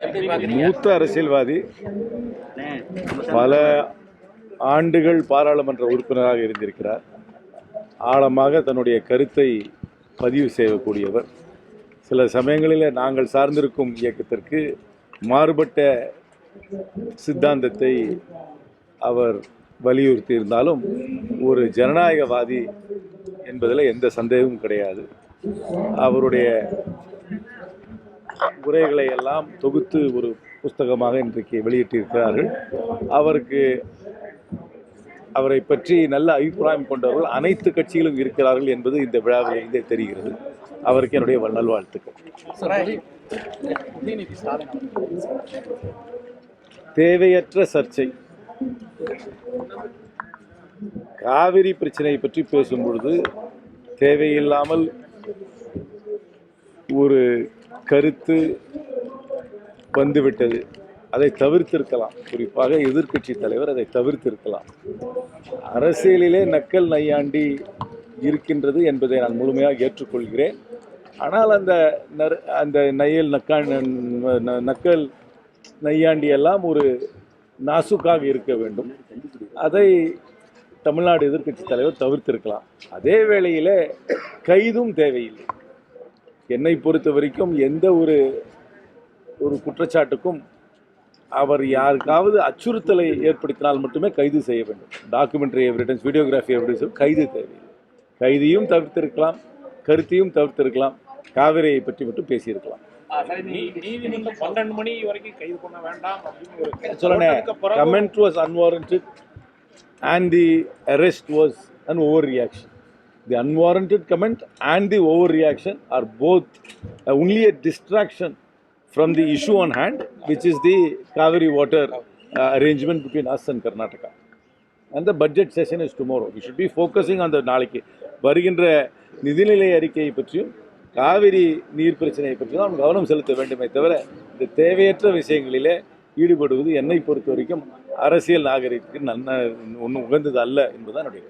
மூத்த அரசியல்வாதி, பல ஆண்டுகள் பாராளுமன்ற உறுப்பினராக இருந்திருக்கிறார். ஆழமாக தன்னுடைய கருத்தை பதிவு செய்யக்கூடியவர். சில சமயங்களில் நாங்கள் சார்ந்திருக்கும் இயக்கத்திற்கு மாறுபட்ட சித்தாந்தத்தை அவர் வலியுறுத்தி இருந்தாலும் ஒரு ஜனநாயகவாதி என்பதில் எந்த சந்தேகமும் கிடையாது. அவருடைய உரைகளை எல்லாம் தொகுத்து ஒரு புஸ்தகமாக இன்றைக்கு வெளியிட்டிருக்கிறார்கள். அவரை பற்றி நல்ல அபிப்பிராயம் கொண்டவர்கள் அனைத்து கட்சிகளும் இருக்கிறார்கள் என்பது இந்த விழாவிலிருந்தே தெரிகிறது. அவருக்கு என்னுடைய நல்வாழ்த்துக்கள். தேவையற்ற சர்ச்சை. காவிரி பிரச்சனை பற்றி பேசும்பொழுது தேவையில்லாமல் ஒரு கருத்து வந்துவிட்டது. அதை தவிர்த்திருக்கலாம். குறிப்பாக எதிர்க்கட்சி தலைவர் அதை தவிர்த்திருக்கலாம். அரசியலிலே நக்கல் நையாண்டி இருக்கின்றது என்பதை நான் முழுமையாக ஏற்றுக்கொள்கிறேன். ஆனால் அந்த நக்கல் நையாண்டி எல்லாம் ஒரு நாசுக்காக இருக்க வேண்டும். அதை தமிழ்நாடு எதிர்க்கட்சி தலைவர் தவிர்த்திருக்கலாம். அதே வேளையில் கைதும் தேவையில்லை. என்னை பொறுத்த வரைக்கும் எந்த ஒரு குற்றச்சாட்டுக்கும் அவர் யாருக்காவது அச்சுறுத்தலை ஏற்படுத்தினால் மட்டுமே கைது செய்ய வேண்டும். டாக்குமெண்ட்ரி எவிடன்ஸ், வீடியோகிராஃபி எவிடன்ஸ் கைது தேவையில்லை. கைதியும் தவிர்த்திருக்கலாம், கருத்தையும் தவிர்த்திருக்கலாம், காவிரியை பற்றி மட்டும் பேசியிருக்கலாம். Comment was unwarranted and the arrest was an overreaction. The unwarranted comment and the overreaction are both only a distraction from the issue on hand, which is the Kaveri water arrangement between us and Karnataka. And the budget session is tomorrow. We should be focusing on the நாளைக்கு வருகின்ற நிதிநிலை அறிக்கையை பற்றியும் காவிரி நீர் பிரச்சனையை பற்றியும் நாம் கவனம் செலுத்த வேண்டுமே தவிர இந்த தேவையற்ற விஷயங்களிலே ஈடுபடுவது என்னை பொறுத்த வரைக்கும் அரசியல் நாகரிகத்துக்கு ஒன்றும் உகந்தது அல்ல என்பதுதான் என்னுடைய